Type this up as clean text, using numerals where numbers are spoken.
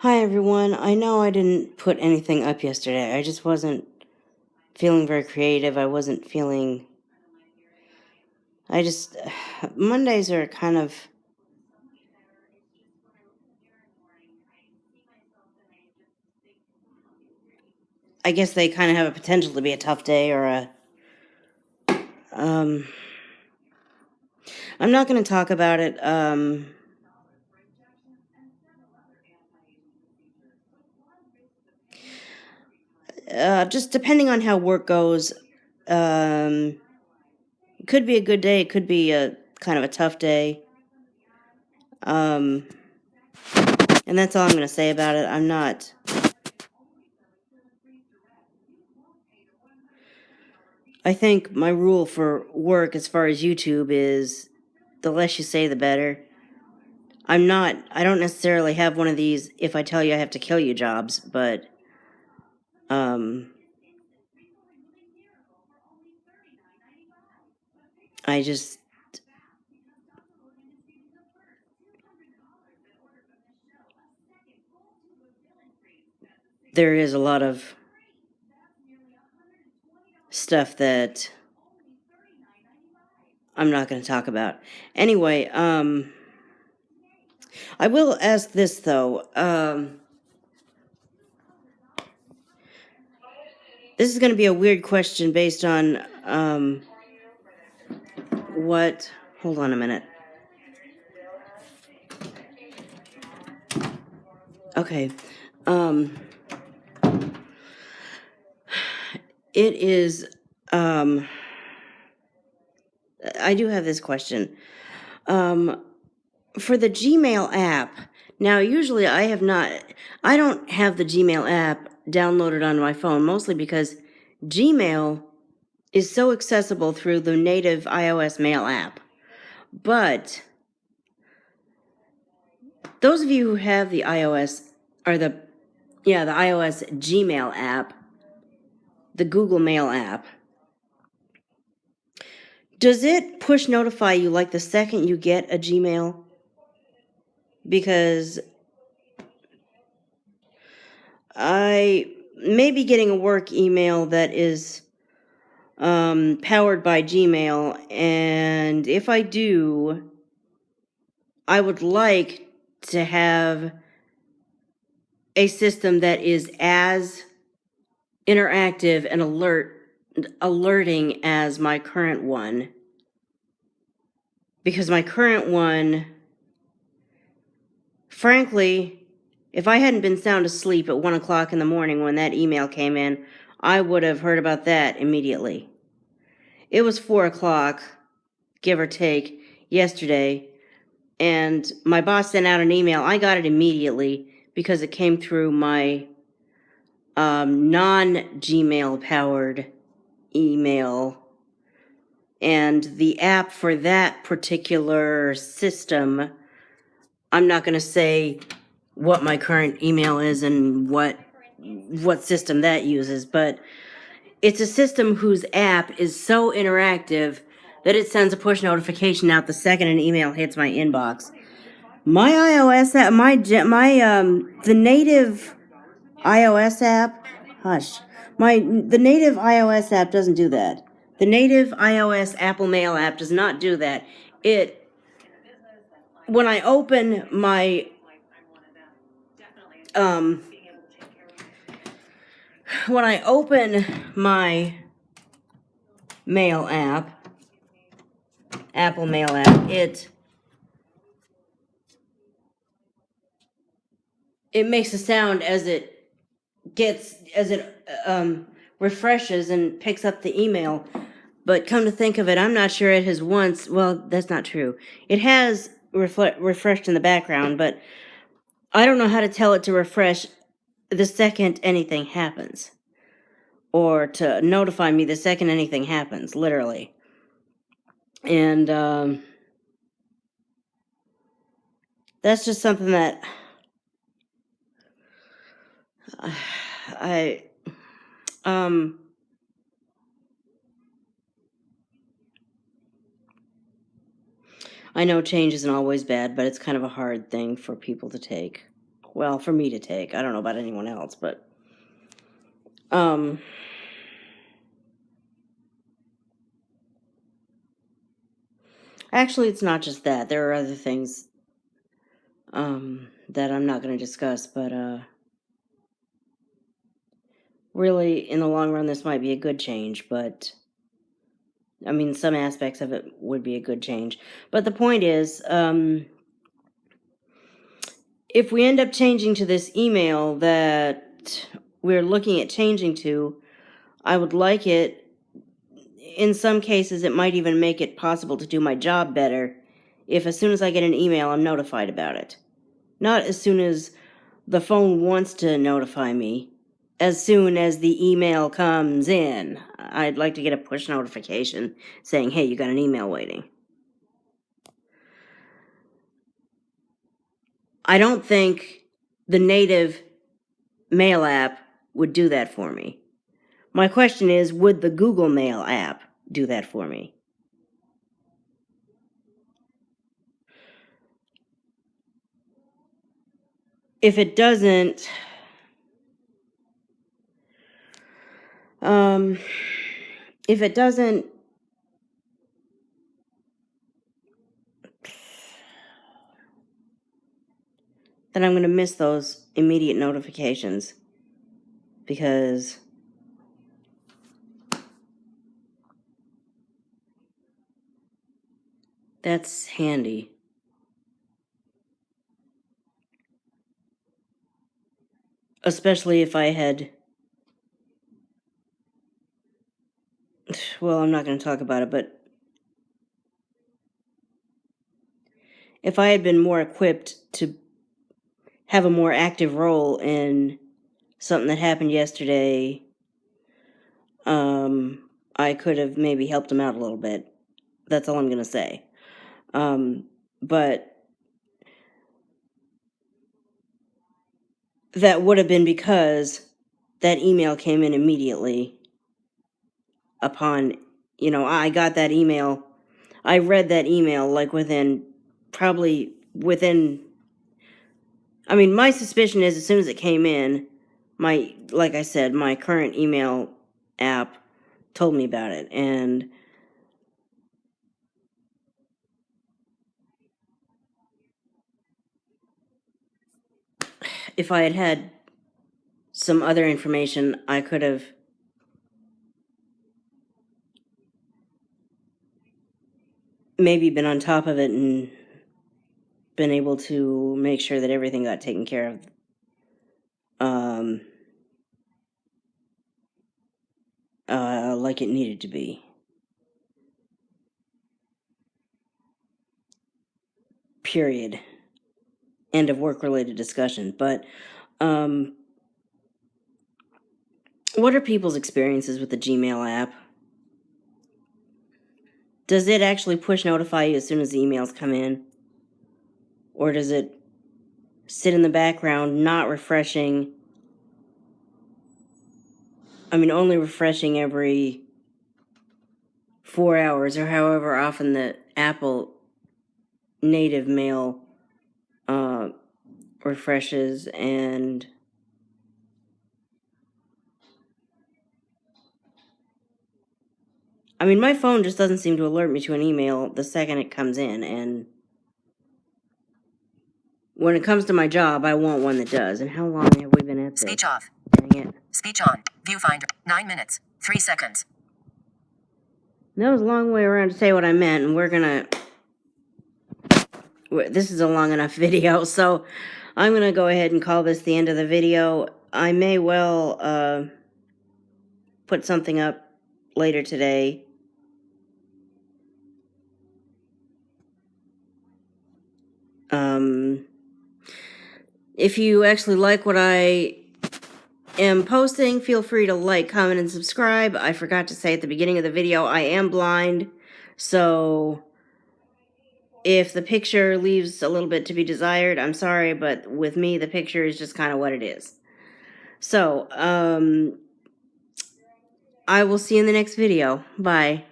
Hi everyone. I know I didn't put anything up yesterday. I just wasn't feeling very creative. I wasn't feeling. I just. Mondays are kind of. I guess they kind of have a potential to be a tough day or a. Um. I'm not going to talk about it. Just depending on how work goes. It could be a good day. It could be a kind of a tough day. And that's all I'm going to say about it. I'm not. I think my rule for work as far as YouTube is the less you say, the better. I don't necessarily have one of these if I tell you I have to kill you jobs, but, I just, there is a lot of stuff that I'm not going to talk about. Anyway, I will ask this though. This is going to be a weird question based on, what, hold on a minute. Okay, it is, I do have this question. For the Gmail app, now usually I don't have the Gmail app downloaded on my phone, mostly because Gmail is so accessible through the native iOS mail app. But those of you who have the iOS, or the iOS Gmail app, the Google Mail app, does it push notify you like the second you get a Gmail? Because I may be getting a work email that is powered by Gmail, and if I do, I would like to have a system that is as interactive and alerting as my current one. Because my current one, frankly, if I hadn't been sound asleep at 1 o'clock in the morning when that email came in, I would have heard about that immediately. It was 4 o'clock, give or take, yesterday, and my boss sent out an email. I got it immediately because it came through my non-Gmail powered email, and the app for that particular system, I'm not going to say what my current email is and what system that uses, but it's a system whose app is so interactive that it sends a push notification out the second an email hits my inbox. My iOS app, the native iOS app, the native iOS app doesn't do that. The native iOS Apple Mail app does not do that. When I open my, mail app, Apple Mail app, it makes a sound as it refreshes and picks up the email. But come to think of it, I'm not sure it has once. Well, that's not true. It has refreshed in the background, but I don't know how to tell it to refresh the second anything happens, or to notify me the second anything happens, literally. And that's just something that I I know change isn't always bad, but it's kind of a hard thing for people to take. Well, for me to take. I don't know about anyone else, but actually, it's not just that. There are other things that I'm not going to discuss, but really, in the long run, this might be a good change, but I mean, some aspects of it would be a good change. But the point is, if we end up changing to this email that we're looking at changing to, I would like it. In some cases, it might even make it possible to do my job better if as soon as I get an email, I'm notified about it. Not as soon as the phone wants to notify me. As soon as the email comes in, I'd like to get a push notification saying, hey, you got an email waiting. I don't think the native Mail app would do that for me. My question is, would the Google Mail app do that for me? If it doesn't, if it doesn't, then I'm going to miss those immediate notifications because that's handy. Especially if I had, well, I'm not going to talk about it, but if I had been more equipped to have a more active role in something that happened yesterday, I could have maybe helped him out a little bit. That's all I'm going to say. But that would have been because that email came in immediately upon, I got that email. I read that email like probably within, I mean, my suspicion is as soon as it came in, like I said, my current email app told me about it. And if I had had some other information, I could have maybe been on top of it and been able to make sure that everything got taken care of. Like it needed to be. Period. End of work-related discussion. But what are people's experiences with the Gmail app? Does it actually push notify you as soon as the emails come in? Or does it sit in the background, not refreshing? I mean, only refreshing every 4 hours or however often the Apple native mail refreshes. And I mean, my phone just doesn't seem to alert me to an email the second it comes in. And when it comes to my job, I want one that does. And how long have we been at this? Speech off. Dang it. Speech on. Viewfinder. 9 minutes. 3 seconds. That was a long way around to say what I meant, and this is a long enough video, so I'm gonna go ahead and call this the end of the video. I may well put something up later today. If you actually like what I am posting, feel free to like, comment, and subscribe. I forgot to say at the beginning of the video, I am blind, so if the picture leaves a little bit to be desired, I'm sorry, but with me, the picture is just kind of what it is. So, I will see you in the next video. Bye.